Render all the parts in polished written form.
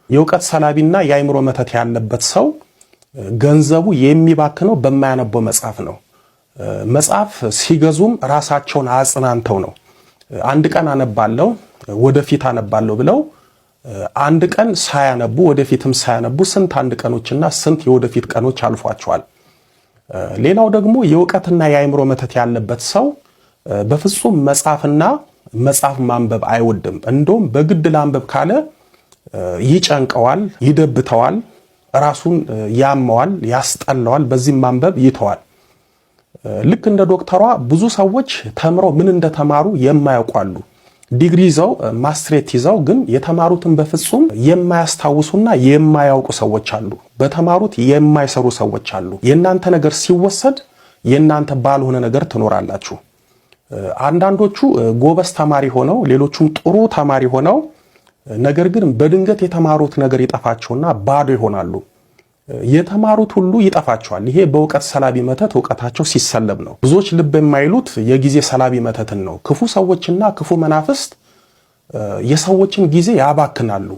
የእውቀት ሰላቢና የአይምሮ መተት ያለበት ሰው ገንዘቡ የሚባክነው በማያነበው መጽሐፍ ነው። መጽሐፍ ሲገዙም ራሳቸውን አጽናንተው ነው። አንድ ቀን አነባለሁ ወደፊት አነባለሁ ብለው አንድ ቀን ሳያነቡ ወደፊትም ሳያነቡ ስንት አንድ ቀኖችና ስንት የወደፊት ቀኖች አልፏቸዋል። ሌላው ደግሞ የእውቀትና የአይምሮ መተት ያለበት ሰው በፍጹም መጽሐፍ ማንበብ አይወድም። እንደውም በግድ ላንበብ ካለ ይጨንቀዋል፣ ይደብተዋል፣ ራሱን ያመዋል፣ ያስጠላዋል፣ በዚህም ማንበብ ይተዋል። ልክ እንደ ዶክተሯ ብዙ ሰዎች ተምረው ምን እንደተማሩ የማያውቋሉ። ዲግሪ ይዘው ማስትሬት ይዘው ግን የተማሩትን በፍጹም የማያስታውሱና የማያውቁ ሰዎች አሉ። በተማሩት የማይሰሩ ሰዎች አሉ። የናንተ ነገር ሲወሰድ የናንተ ባልሆነ ነገር ትኖራላችሁ። አንዳንዶቹ ጎበዝ ተማሪ ሆነው ሌሎቹም ጥሩ ተማሪ ሆነው ነገር ግን በድንገት የተማሩት ነገር ይጠፋቸውና ባዶ ይሆናሉ። የተማሩት ሁሉ ይጠፋቸዋል። ይሄ በእውቀት ሰላቢ መተት እውቀታቸው ሲሰለብ ነው። ብዙዎች ልብ የማይሉት የጊዜ ሰላቢ መተትን ነው። ክፉ ሰዎችና ክፉ መናፍስት የሰዎችን ጊዜ ያባክናሉ።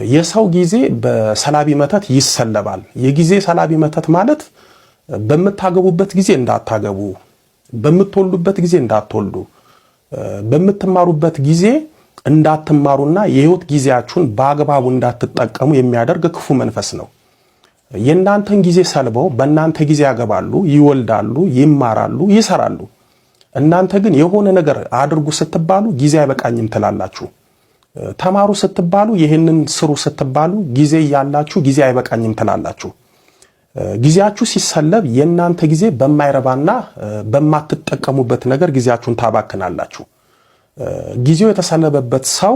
የሰው ጊዜ በሰላቢ መተት ይሰለባል። የጊዜ ሰላቢ መተት ማለት በምታገቡበት ጊዜ እንዳታገቡ፣ በምትወልዱበት ጊዜ እንዳትወልዱ፣ በምትማሩበት ጊዜ እንዳትማሩና የህይወት ጊዜያችሁን በአግባቡ እንዳትጠቀሙ የሚያደርግ ክፉ መንፈስ ነው። የናንተን ጊዜ ሰልበው በእናንተ ጊዜ ያገባሉ፣ ይወልዳሉ፣ ይማራሉ፣ ይሰራሉ። እናንተ ግን የሆነ ነገር አድርጉ ስትባሉ ጊዜ አይበቃኝም ትላላችሁ። ተማሩ ስትባሉ ይሄንን ስሩ ስትባሉ ጊዜ ያላችሁ ጊዜ አይበቃኝም ትላላችሁ። ጊዜያችሁ ሲሰለብ የናንተ ጊዜ በማይረባና በማትጠቀሙበት ነገር ጊዜያችሁን ታባክናላችሁ። ጊዜው የተሰለበበት ሰው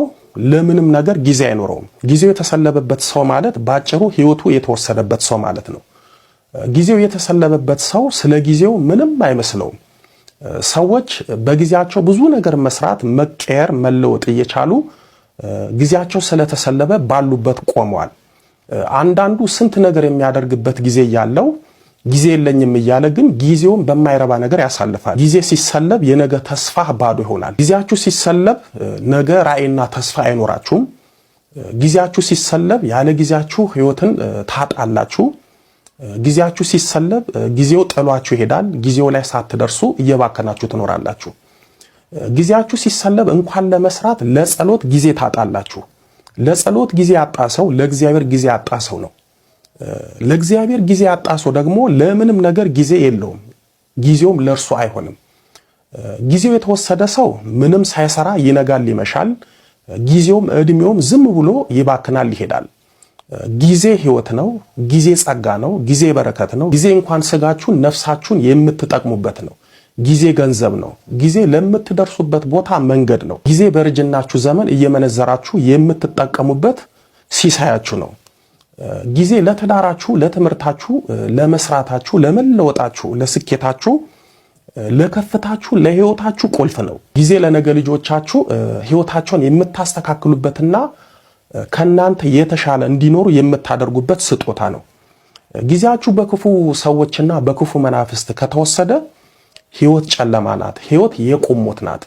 ለምንም ነገር ጊዜ አይኖረውም። ጊዜው የተሰለበበት ሰው ማለት ባጭሩ ህይወቱ የተወሰደበት ሰው ማለት ነው። ጊዜው የተሰለበበት ሰው ስለ ጊዜው ምንም አይመስለውም። ሰዎች በጊዜያቸው ብዙ ነገር መስራት፣ መቀየር፣ መለወጥ እየቻሉ ጊዜያቸው ስለተሰለበ ባሉበት ቆመዋል። አንዳንዱ ስንት ነገር የሚያደርግበት ጊዜ ያለው ጊዜ የለኝም እያለ ግን ጊዜውን በማይረባ ነገር ያሳልፋል። ጊዜ ሲሰለብ የነገ ተስፋ ባዶ ይሆናል። ጊዜያችሁ ሲሰለብ ነገ ራዕይና ተስፋ አይኖራችሁም። ጊዜያችሁ ሲሰለብ ያለ ጊዜያችሁ ህይወትን ታጣላችሁ። ጊዜያችሁ ሲሰለብ ጊዜው ጥሏችሁ ይሄዳል። ጊዜው ላይ ሳትደርሱ እየባከናችሁ ትኖራላችሁ። ጊዜያችሁ ሲሰለብ እንኳን ለመስራት ለጸሎት ጊዜ ታጣላችሁ። ለጸሎት ጊዜ ያጣ ሰው ለእግዚአብሔር ጊዜ ያጣ ሰው ነው። ለእግዚአብሔር ጊዜ ያጣ ሰው ደግሞ ለምንም ነገር ጊዜ የለውም። ጊዜውም ለእርሱ አይሆንም። ጊዜው የተወሰደ ሰው ምንም ሳይሰራ ይነጋል፣ ይመሻል። ጊዜውም እድሜውም ዝም ብሎ ይባክናል፣ ይሄዳል። ጊዜ ህይወት ነው። ጊዜ ጸጋ ነው። ጊዜ በረከት ነው። ጊዜ እንኳን ስጋችሁን ነፍሳችሁን የምትጠቅሙበት ነው። ጊዜ ገንዘብ ነው። ጊዜ ለምትደርሱበት ቦታ መንገድ ነው። ጊዜ በእርጅናችሁ ዘመን እየመነዘራችሁ የምትጠቀሙበት ሲሳያችሁ ነው። ጊዜ ለትዳራችሁ፣ ለትምህርታችሁ፣ ለመስራታችሁ፣ ለመለወጣችሁ፣ ለስኬታችሁ፣ ለከፍታችሁ፣ ለህይወታችሁ ቁልፍ ነው። ጊዜ ለነገ ልጆቻችሁ ህይወታቸውን የምታስተካክሉበትና ከናንተ የተሻለ እንዲኖሩ የምታደርጉበት ስጦታ ነው። ጊዜያችሁ በክፉ ሰዎችና በክፉ መናፍስት ከተወሰደ ህይወት ጨለማ ናት። ህይወት የቁሞት ናት።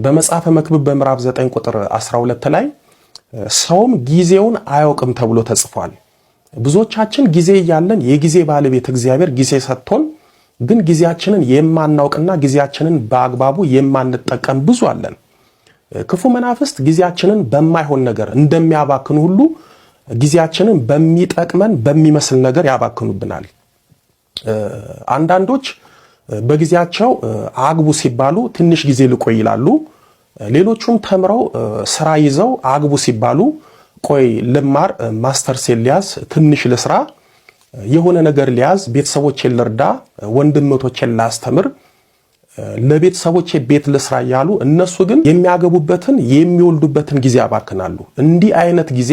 በመጽሐፈ መክብብ በምዕራፍ 9 ቁጥር 12 ላይ ሰውም ጊዜውን አያውቅም ተብሎ ተጽፏል። ብዙዎቻችን ጊዜ እያለን የጊዜ ባለቤት እግዚአብሔር ጊዜ ሰጥቶን ግን ጊዜያችንን የማናውቅና ጊዜያችንን በአግባቡ የማንጠቀም ብዙ አለን። ክፉ መናፍስት ጊዜያችንን በማይሆን ነገር እንደሚያባክኑ ሁሉ ጊዜያችንን በሚጠቅመን በሚመስል ነገር ያባክኑብናል። አንዳንዶች በጊዜያቸው አግቡ ሲባሉ ትንሽ ጊዜ ልቆይ ይላሉ። ሌሎቹም ተምረው ስራ ይዘው አግቡ ሲባሉ ቆይ ልማር፣ ማስተርሴን ሊያዝ፣ ትንሽ ልስራ፣ የሆነ ነገር ሊያዝ፣ ቤተሰቦቼን ልርዳ፣ ወንድሞቼን ላስተምር፣ ለቤተሰቦቼ ቤት ልስራ እያሉ እነሱ ግን የሚያገቡበትን የሚወልዱበትን ጊዜ ያባክናሉ። እንዲህ አይነት ጊዜ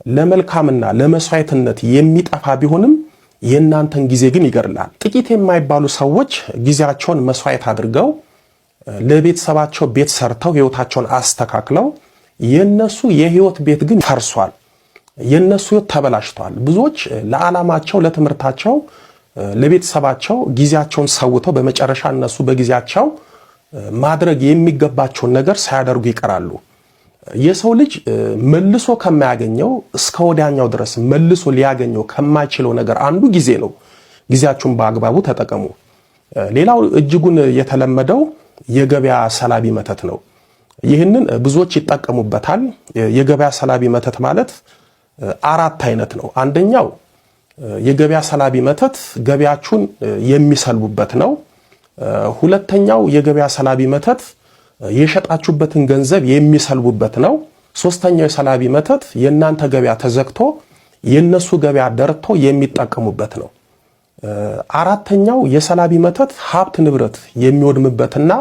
ለመልካምና ለመስዋዕትነት የሚጠፋ ቢሆንም የናንተን ጊዜ ግን ይገድላል። ጥቂት የማይባሉ ሰዎች ጊዜያቸውን መስዋዕት አድርገው ለቤተሰባቸው ቤት ሰርተው ህይወታቸውን አስተካክለው የነሱ የህይወት ቤት ግን ፈርሷል። የነሱ ህይወት ተበላሽቷል። ብዙዎች ለዓላማቸው፣ ለትምህርታቸው፣ ለቤተሰባቸው ጊዜያቸውን ሰውተው በመጨረሻ እነሱ በጊዜያቸው ማድረግ የሚገባቸውን ነገር ሳያደርጉ ይቀራሉ። የሰው ልጅ መልሶ ከማያገኘው እስከ ወዲያኛው ድረስ መልሶ ሊያገኘው ከማይችለው ነገር አንዱ ጊዜ ነው። ጊዜያችሁን በአግባቡ ተጠቀሙ። ሌላው እጅጉን የተለመደው የገበያ ሰላቢ መተት ነው። ይህንን ብዙዎች ይጠቀሙበታል። የገበያ ሰላቢ መተት ማለት 4 አይነት ነው። አንደኛው የገበያ ሰላቢ መተት ገበያችሁን የሚሰልቡበት ነው። ሁለተኛው የገበያ ሰላቢ መተት የሸጣችሁበትን ገንዘብ የሚሰልቡበት ነው። ሶስተኛው የሰላቢ መተት የእናንተ ገበያ ተዘግቶ የነሱ ገበያ ደርቶ የሚጠቀሙበት ነው። አራተኛው የሰላቢ መተት ሀብት ንብረት የሚወድምበትና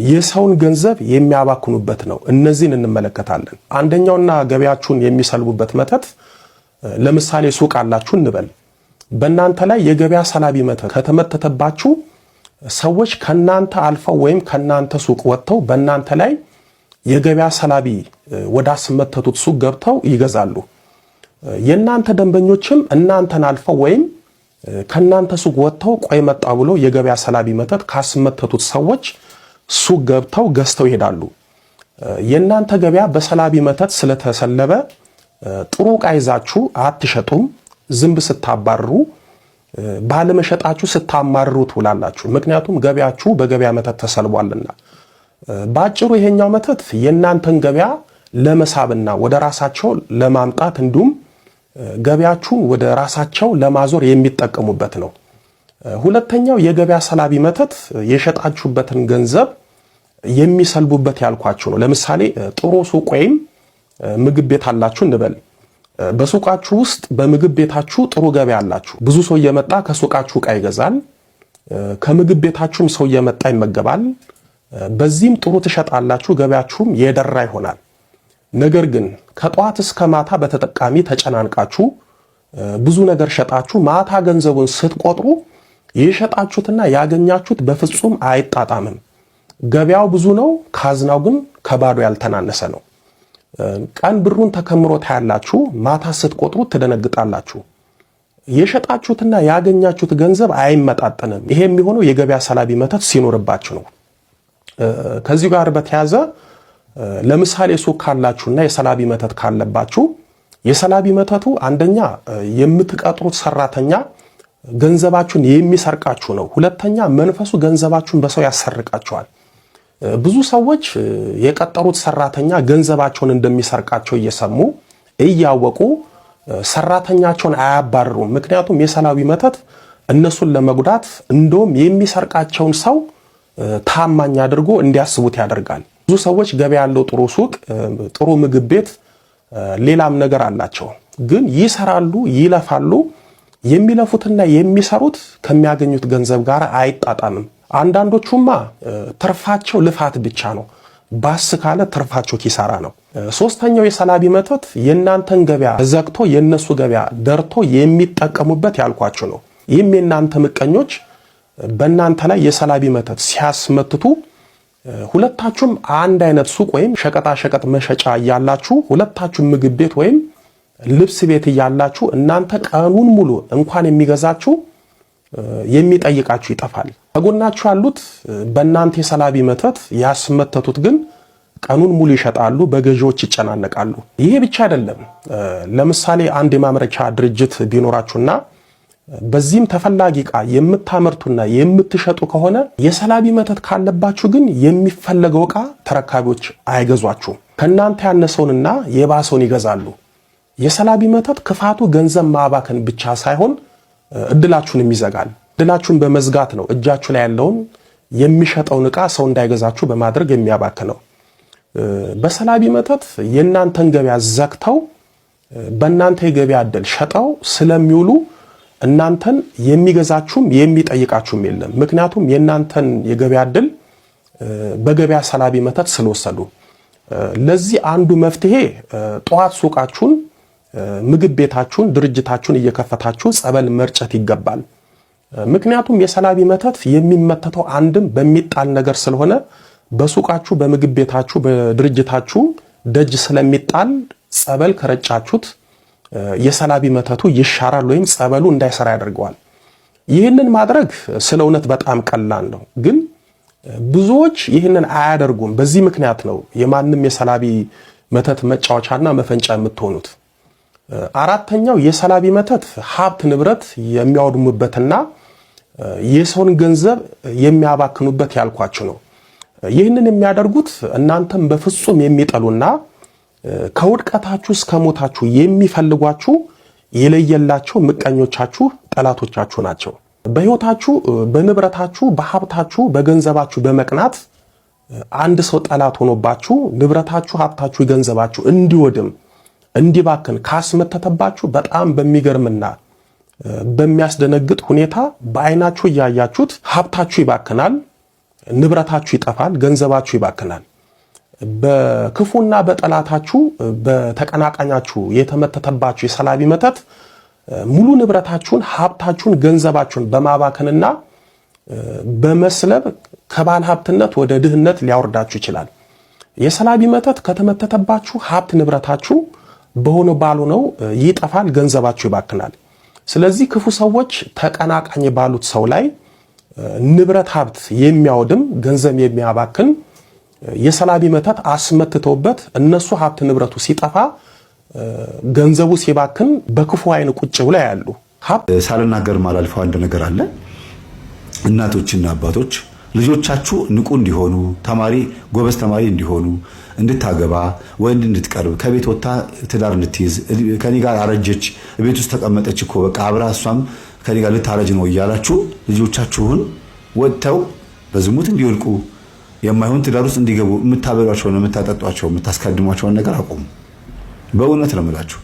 የሰውን ገንዘብ የሚያባክኑበት ነው። እነዚህን እንመለከታለን። አንደኛውና ገበያችሁን የሚሰልቡበት መተት ለምሳሌ ሱቅ አላችሁ እንበል። በእናንተ ላይ የገበያ ሰላቢ መተት ከተመተተባችሁ ሰዎች ከናንተ አልፈው ወይም ከናንተ ሱቅ ወጥተው በእናንተ ላይ የገበያ ሰላቢ ወዳስመተቱት ሱቅ ገብተው ይገዛሉ። የናንተ ደንበኞችም እናንተን አልፈው ወይም ከናንተ ሱቅ ወጥተው ቆይ መጣ ብሎ የገበያ ሰላቢ መተት ካስመተቱት ሰዎች ሱቅ ገብተው ገዝተው ይሄዳሉ። የናንተ ገበያ በሰላቢ መተት ስለተሰለበ ጥሩ ዕቃ ይዛችሁ አትሸጡም። ዝንብ ስታባርሩ ባለመሸጣችሁ ስታማርሩ ትውላላችሁ። ምክንያቱም ገበያችሁ በገበያ መተት ተሰልቧልና። ባጭሩ ይሄኛው መተት የናንተን ገበያ ለመሳብና ወደ ራሳቸው ለማምጣት እንዲሁም ገበያችሁን ወደ ራሳቸው ለማዞር የሚጠቀሙበት ነው። ሁለተኛው የገበያ ሰላቢ መተት የሸጣችሁበትን ገንዘብ የሚሰልቡበት ያልኳችሁ ነው። ለምሳሌ ጥሩ ሱቅ ወይም ምግብ ቤት አላችሁ እንበል። በሱቃችሁ ውስጥ በምግብ ቤታችሁ ጥሩ ገበያ አላችሁ። ብዙ ሰው እየመጣ ከሱቃችሁ ዕቃ ይገዛል። ከምግብ ቤታችሁም ሰው እየመጣ ይመገባል። በዚህም ጥሩ ትሸጣላችሁ፣ ገበያችሁም የደራ ይሆናል። ነገር ግን ከጧት እስከ ማታ በተጠቃሚ ተጨናንቃችሁ ብዙ ነገር ሸጣችሁ ማታ ገንዘቡን ስትቆጥሩ የሸጣችሁትና ያገኛችሁት በፍጹም አይጣጣምም። ገበያው ብዙ ነው፣ ካዝናው ግን ከባዶ ያልተናነሰ ነው። ቀን ብሩን ተከምሮ ታያላችሁ፣ ማታ ስትቆጥሩ ትደነግጣላችሁ። የሸጣችሁትና ያገኛችሁት ገንዘብ አይመጣጠንም። ይሄ የሚሆነው የገበያ ሰላቢ መተት ሲኖርባችሁ ነው። ከዚህ ጋር በተያያዘ ለምሳሌ ሱቅ ካላችሁና የሰላቢ መተት ካለባችሁ የሰላቢ መተቱ አንደኛ የምትቀጥሩት ሰራተኛ ገንዘባችሁን የሚሰርቃችሁ ነው። ሁለተኛ መንፈሱ ገንዘባችሁን በሰው ያሰርቃችኋል። ብዙ ሰዎች የቀጠሩት ሰራተኛ ገንዘባቸውን እንደሚሰርቃቸው እየሰሙ እያወቁ ሰራተኛቸውን አያባርሩም። ምክንያቱም የሰላቢ መተት እነሱን ለመጉዳት እንደውም የሚሰርቃቸውን ሰው ታማኝ አድርጎ እንዲያስቡት ያደርጋል። ብዙ ሰዎች ገበያ ያለው ጥሩ ሱቅ፣ ጥሩ ምግብ ቤት፣ ሌላም ነገር አላቸው። ግን ይሰራሉ፣ ይለፋሉ። የሚለፉትና የሚሰሩት ከሚያገኙት ገንዘብ ጋር አይጣጣምም። አንዳንዶቹማ ትርፋቸው ልፋት ብቻ ነው፣ ባስ ካለ ትርፋቸው ኪሳራ ነው። ሶስተኛው የሰላቢ መተት የእናንተን ገበያ ዘግቶ የነሱ ገበያ ደርቶ የሚጠቀሙበት ያልኳችሁ ነው። ይህም የእናንተ ምቀኞች በእናንተ ላይ የሰላቢ መተት ሲያስመትቱ ሁለታችሁም አንድ አይነት ሱቅ ወይም ሸቀጣ ሸቀጥ መሸጫ እያላችሁ ሁለታችሁም ምግብ ቤት ወይም ልብስ ቤት እያላችሁ እናንተ ቀኑን ሙሉ እንኳን የሚገዛችሁ የሚጠይቃችሁ ይጠፋል። ከጎናችሁ ያሉት በእናንተ የሰላቢ መተት ያስመተቱት ግን ቀኑን ሙሉ ይሸጣሉ፣ በገዢዎች ይጨናነቃሉ። ይሄ ብቻ አይደለም። ለምሳሌ አንድ የማምረቻ ድርጅት ቢኖራችሁና በዚህም ተፈላጊ ዕቃ የምታመርቱና የምትሸጡ ከሆነ የሰላቢ መተት ካለባችሁ ግን የሚፈለገው ዕቃ ተረካቢዎች አይገዟችሁም። ከእናንተ ያነሰውንና የባሰውን ይገዛሉ። የሰላቢ መተት ክፋቱ ገንዘብ ማባከን ብቻ ሳይሆን እድላችሁንም ይዘጋል። እድላችሁን በመዝጋት ነው እጃችሁ ላይ ያለውን የሚሸጠውን ዕቃ ሰው እንዳይገዛችሁ በማድረግ የሚያባክነው። በሰላቢ መተት የእናንተን ገበያ ዘግተው በእናንተ የገበያ እድል ሸጠው ስለሚውሉ እናንተን የሚገዛችሁም የሚጠይቃችሁም የለም። ምክንያቱም የእናንተን የገበያ እድል በገበያ ሰላቢ መተት ስለወሰዱ። ለዚህ አንዱ መፍትሄ ጠዋት ሱቃችሁን፣ ምግብ ቤታችሁን፣ ድርጅታችሁን እየከፈታችሁ ጸበል መርጨት ይገባል። ምክንያቱም የሰላቢ መተት የሚመተተው አንድም በሚጣል ነገር ስለሆነ በሱቃችሁ፣ በምግብ ቤታችሁ፣ በድርጅታችሁ ደጅ ስለሚጣል ጸበል ከረጫችሁት የሰላቢ መተቱ ይሻራል ወይም ጸበሉ እንዳይሰራ ያደርገዋል። ይህንን ማድረግ ስለ እውነት በጣም ቀላል ነው። ግን ብዙዎች ይህንን አያደርጉም። በዚህ ምክንያት ነው የማንም የሰላቢ መተት መጫወቻና መፈንጫ የምትሆኑት። አራተኛው የሰላቢ መተት ሀብት ንብረት የሚያወድሙበትና የሰውን ገንዘብ የሚያባክኑበት ያልኳችሁ ነው። ይህንን የሚያደርጉት እናንተም በፍጹም የሚጠሉና ከውድቀታችሁ እስከ ሞታችሁ የሚፈልጓችሁ የለየላቸው ምቀኞቻችሁ ጠላቶቻችሁ ናቸው። በህይወታችሁ፣ በንብረታችሁ፣ በሀብታችሁ፣ በገንዘባችሁ በመቅናት አንድ ሰው ጠላት ሆኖባችሁ ንብረታችሁ፣ ሀብታችሁ፣ ገንዘባችሁ እንዲወድም እንዲባክን ካስመተተባችሁ በጣም በሚገርምና በሚያስደነግጥ ሁኔታ በአይናችሁ እያያችሁት ሀብታችሁ ይባክናል፣ ንብረታችሁ ይጠፋል፣ ገንዘባችሁ ይባክናል። በክፉና በጠላታችሁ በተቀናቃኛችሁ የተመተተባችሁ የሰላቢ መተት ሙሉ ንብረታችሁን፣ ሀብታችሁን፣ ገንዘባችሁን በማባከንና በመስለብ ከባለ ሀብትነት ወደ ድህነት ሊያወርዳችሁ ይችላል። የሰላቢ መተት ከተመተተባችሁ ሀብት ንብረታችሁ በሆነ ባልሆነው ይጠፋል፣ ገንዘባችሁ ይባክናል። ስለዚህ ክፉ ሰዎች ተቀናቃኝ ባሉት ሰው ላይ ንብረት ሀብት የሚያወድም ገንዘብ የሚያባክን የሰላቢ መተት አስመትተውበት እነሱ ሀብት ንብረቱ ሲጠፋ ገንዘቡ ሲባክን በክፉ አይን ቁጭ ብለው ያሉ ሳልናገር ማላልፈው አንድ ነገር አለ። እናቶችና አባቶች ልጆቻችሁ ንቁ እንዲሆኑ፣ ተማሪ ጎበዝ ተማሪ እንዲሆኑ፣ እንድታገባ ወንድ እንድትቀርብ፣ ከቤት ወጣ ትዳር እንድትይዝ፣ ከኔ ጋር አረጀች ቤት ውስጥ ተቀመጠች እኮ በቃ አብራ እሷም ከኔ ጋር ልታረጅ ነው እያላችሁ ልጆቻችሁን ወጥተው በዝሙት እንዲወልቁ የማይሆን ትዳር ውስጥ እንዲገቡ የምታበሏቸውን፣ የምታጠጧቸው፣ የምታስካድሟቸውን ነገር አቁሙ። በእውነት ነው የምላችሁ።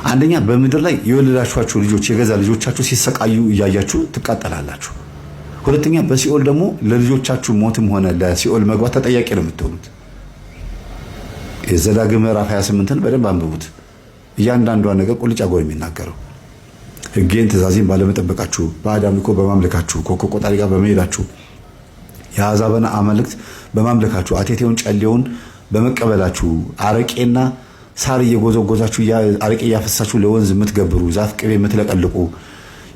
አንደኛ በምድር ላይ የወለዳችኋቸው ልጆች የገዛ ልጆቻችሁ ሲሰቃዩ እያያችሁ ትቃጠላላችሁ። ሁለተኛ በሲኦል ደግሞ ለልጆቻችሁ ሞትም ሆነ ለሲኦል መግባት ተጠያቂ ነው የምትሆኑት። የዘዳግም ምዕራፍ 28ን በደንብ አንብቡት። እያንዳንዷ ነገር ቁልጭ አጎል የሚናገረው ሕጌን ትእዛዜን ባለመጠበቃችሁ፣ ባዕድ አምልኮ በማምለካችሁ፣ ኮከብ ቆጣሪ ጋር በመሄዳችሁ፣ የአሕዛብን አማልክት በማምለካችሁ፣ አቴቴውን ጨሌውን በመቀበላችሁ፣ አረቄና ሳር እየጎዘጎዛችሁ አረቄ እያፈሳችሁ ለወንዝ የምትገብሩ፣ ዛፍ ቅቤ የምትለቀልቁ፣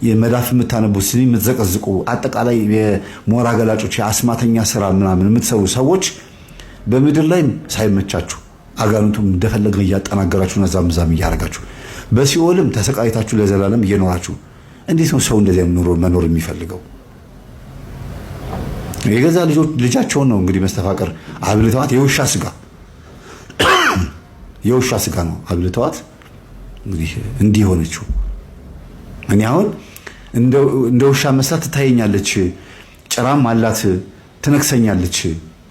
የመዳፍ የምታነቡ፣ ስኒ የምትዘቀዝቁ፣ አጠቃላይ የሞራ ገላጮች የአስማተኛ ስራ ምናምን የምትሰሩ ሰዎች በምድር ላይ ሳይመቻችሁ አጋንንቱም እንደፈለገ እያጠናገራችሁና ዛምዛም እያረጋችሁ በሲኦልም ተሰቃይታችሁ ለዘላለም እየኖራችሁ እንዴት ነው ሰው እንደዚህ ኑሮ መኖር የሚፈልገው? የገዛ ልጃቸውን ነው እንግዲህ መስተፋቀር አብልተዋት የውሻ ስጋ ነው አብልተዋት እንግዲህ እንዲህ ሆነችው። እኔ አሁን እንደ ውሻ መስራት ትታየኛለች፣ ጭራም አላት፣ ትነክሰኛለች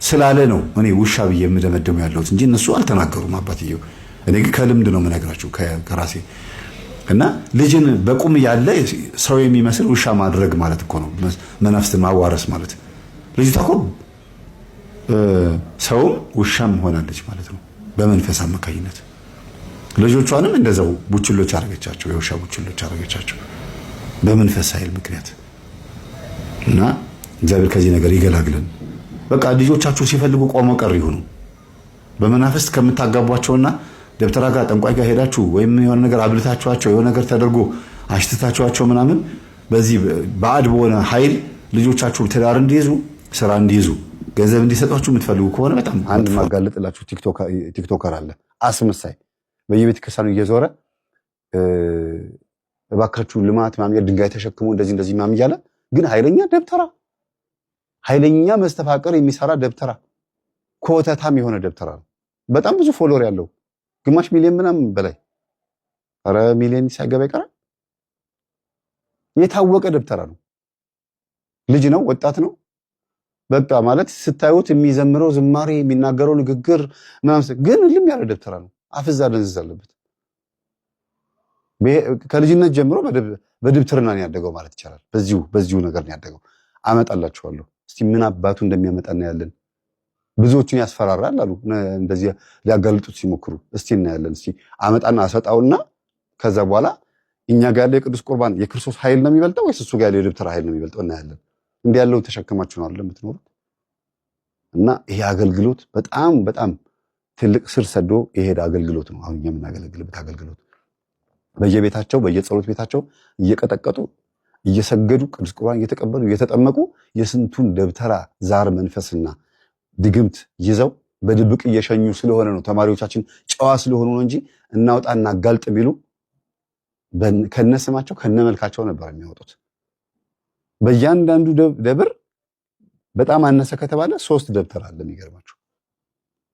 ስላለ ነው እኔ ውሻ ብዬ የምደመደሙ ያለሁት እንጂ እነሱ አልተናገሩም አባትየው። እኔ ከልምድ ነው የምነግራችሁ ከራሴ እና ልጅን በቁም ያለ ሰው የሚመስል ውሻ ማድረግ ማለት እኮ ነው መናፍስትን ማዋረስ ማለት። ልጅቷ እኮ ሰውም ውሻም ሆናለች ማለት ነው በመንፈስ አማካኝነት። ልጆቿንም እንደዛው ቡችሎች አረገቻቸው፣ የውሻ ቡችሎች አረገቻቸው በመንፈስ ኃይል ምክንያት። እና እግዚአብሔር ከዚህ ነገር ይገላግለን። በቃ ልጆቻችሁ ሲፈልጉ ቆመው ቀር ይሁኑ። በመናፍስት ከምታጋቧቸውና ደብተራ ጋር ጠንቋይ ጋር ሄዳችሁ ወይም የሆነ ነገር አብልታችኋቸው የሆነ ነገር ተደርጎ አሽትታችኋቸው ምናምን በዚህ ባዕድ በሆነ ኃይል ልጆቻችሁ ትዳር እንዲይዙ፣ ስራ እንዲይዙ፣ ገንዘብ እንዲሰጧችሁ የምትፈልጉ ከሆነ በጣም አንድ ማጋለጥላችሁ ቲክቶከር አለ አስመሳይ በየቤተ ክርስቲያኑ እየዞረ እባካችሁ ልማት ማምያ ድንጋይ ተሸክሞ እንደዚህ ማም እያለ ግን ኃይለኛ ደብተራ፣ ኃይለኛ መስተፋቀር የሚሰራ ደብተራ፣ ኮተታም የሆነ ደብተራ ነው። በጣም ብዙ ፎሎወር ያለው ግማሽ ሚሊዮን ምናምን በላይ ኧረ ሚሊዮን ሳይገባ ይቀራል። የታወቀ ደብተራ ነው። ልጅ ነው፣ ወጣት ነው። በቃ ማለት ስታዩት የሚዘምረው ዝማሬ የሚናገረው ንግግር ምናምን ግን ልም ያለ ደብተራ ነው። አፍዛ ደንዝዝ አለበት። ከልጅነት ጀምሮ በድብትርና ነው ያደገው ማለት ይቻላል። በዚሁ ነገር ነው ያደገው። አመጣላችኋለሁ እስቲ ምን አባቱ እንደሚያመጣና ያለን ብዙዎችን ያስፈራራል አሉ እንደዚህ ሊያጋልጡት ሲሞክሩ። እስቲ እናያለን። እስቲ አመጣና አሰጣውና ከዛ በኋላ እኛ ጋር ያለው የቅዱስ ቁርባን የክርስቶስ ኃይል ነው የሚበልጠው ወይስ እሱ ጋር ያለው የደብተራ ኃይል ነው የሚበልጠው? እናያለን። እንዲህ ያለውን ተሸክማችሁ ነው አይደል የምትኖሩት? እና ይሄ አገልግሎት በጣም በጣም ትልቅ ስር ሰዶ የሄደ አገልግሎት ነው። አሁን የምናገለግልበት አገልግሎት በየቤታቸው በየጸሎት ቤታቸው እየቀጠቀጡ እየሰገዱ ቅዱስ ቁርባን እየተቀበሉ እየተጠመቁ የስንቱን ደብተራ ዛር መንፈስና ድግምት ይዘው በድብቅ እየሸኙ ስለሆነ ነው። ተማሪዎቻችን ጨዋ ስለሆኑ ነው እንጂ እናውጣና አጋልጥ ቢሉ ከነስማቸው ከነመልካቸው ነበር የሚያወጡት። በእያንዳንዱ ደብር በጣም አነሰ ከተባለ 3 ደብተር አለ። የሚገርማችሁ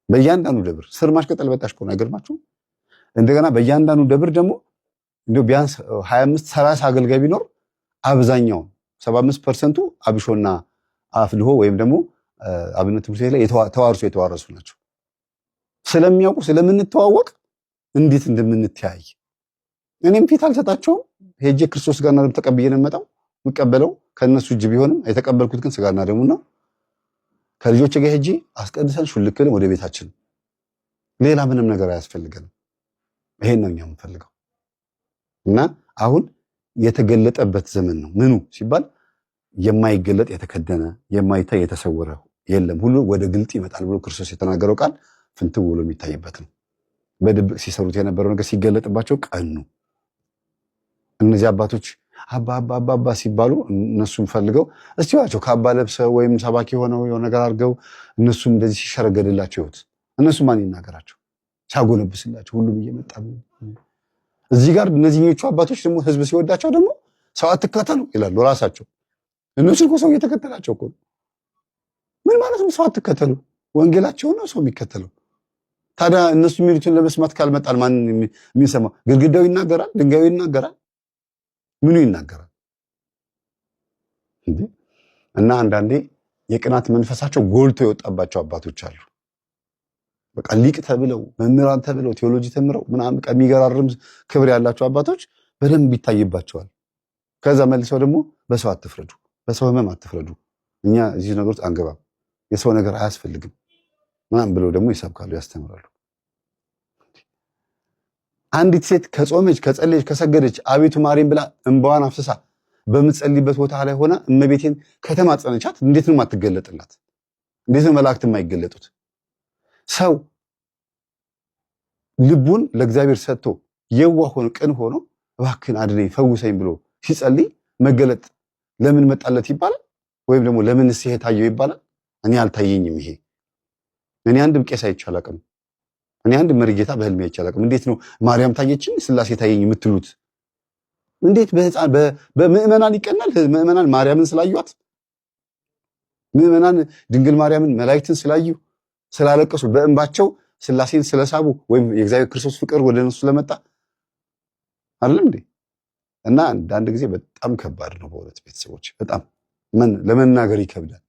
በእያንዳንዱ ደብር ስር ማሽቀጠል በጣሽ ከሆነ አይገርማችሁ። እንደገና በእያንዳንዱ ደብር ደግሞ እንደው ቢያንስ 25-30 አገልጋይ ቢኖር አብዛኛው 75% አብሾና አፍልሆ ወይም ደግሞ አብነት ትምህርት ቤት ላይ የተዋረሱ ናቸው። ስለሚያውቁ ስለምንተዋወቅ እንዴት እንደምንተያይ እኔም ፊት አልሰጣቸውም። ሄጄ ክርስቶስ ጋርና ደም ተቀብዬ ነው የምመጣው። የምቀበለው ከነሱ እጅ ቢሆንም የተቀበልኩት ግን ስጋና ደሙ ነው። ከልጆቼ ጋር ሄጄ አስቀድሰን ሹልክልን ወደ ቤታችን። ሌላ ምንም ነገር አያስፈልገንም። ይሄን ነው እኛ የምንፈልገው። እና አሁን የተገለጠበት ዘመን ነው። ምኑ ሲባል የማይገለጥ የተከደነ የማይታይ የተሰወረ የለም፣ ሁሉ ወደ ግልጥ ይመጣል ብሎ ክርስቶስ የተናገረው ቃል ፍንትው ብሎ የሚታይበት ነው። በድብቅ ሲሰሩት የነበረው ነገር ሲገለጥባቸው ቀኑ። እነዚህ አባቶች አባ ሲባሉ እነሱም ፈልገው እስቲ ዋቸው ካባ ለብሰው ወይም ሰባኪ ሆነው የሆነ ነገር አድርገው እነሱም እንደዚህ ሲሸረገድላቸው ይሁት። እነሱ ማን ይናገራቸው? ሲያጎነብስላቸው ሁሉም እየመጣ እዚህ ጋር እነዚህኞቹ አባቶች ደግሞ ህዝብ ሲወዳቸው ደግሞ ሰው አትከተሉ ይላሉ ራሳቸው። እነሱ እኮ ሰው እየተከተላቸው እኮ ምን ማለት ነው? ሰው አትከተሉ ወንጌላቸው ነው ሰው የሚከተለው። ታዲያ እነሱ የሚሉትን ለመስማት ካልመጣል ማን የሚሰማው? ግድግዳው ይናገራል፣ ድንጋዩ ይናገራል፣ ምኑ ይናገራል? እና አንዳንዴ የቅናት መንፈሳቸው ጎልቶ የወጣባቸው አባቶች አሉ። በቃ ሊቅ ተብለው መምህራን ተብለው ቴዎሎጂ ተምረው ምናምን በቃ የሚገራርም ክብር ያላቸው አባቶች በደንብ ይታይባቸዋል። ከዛ መልሰው ደግሞ በሰው አትፍረዱ፣ በሰው ህመም አትፍረዱ፣ እኛ እዚህ ነገር ውስጥ አንገባም፣ የሰው ነገር አያስፈልግም ምናምን ብለው ደግሞ ይሰብካሉ፣ ያስተምራሉ። አንዲት ሴት ከጾመች ከጸለየች ከሰገደች አቤቱ ማሪም ብላ እንባዋን አፍስሳ በምትጸልይበት ቦታ ላይ ሆና እመቤቴን ከተማጸነቻት እንዴት ነው የማትገለጥላት? እንዴት ነው መላእክት የማይገለጡት? ሰው ልቡን ለእግዚአብሔር ሰጥቶ የዋህ ሆኖ ቅን ሆኖ እባክህን አድነኝ ፈውሰኝ ብሎ ሲጸልይ መገለጥ ለምን መጣለት ይባላል? ወይም ደግሞ ለምን ይሄ ታየው ይባላል? እኔ አልታየኝም። ይሄ እኔ አንድም ቄስ አይቼ አላውቅም። እኔ አንድ መርጌታ በህልሜ አይቼ አላውቅም። እንዴት ነው ማርያም ታየችን ስላሴ ታየኝ የምትሉት? እንዴት በምዕመናን ይቀናል? ምዕመናን ማርያምን ስላዩት፣ ምዕመናን ድንግል ማርያምን መላእክትን ስላዩ ስላለቀሱ በእንባቸው ስላሴን ስለሳቡ ወይም የእግዚአብሔር ክርስቶስ ፍቅር ወደ እነሱ ስለመጣ አይደለም እንዴ? እና አንዳንድ ጊዜ በጣም ከባድ ነው በእውነት ቤተሰቦች፣ በጣም ለመናገር ይከብዳል።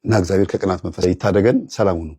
እና እግዚአብሔር ከቅናት መንፈስ ይታደገን። ሰላሙ ነው።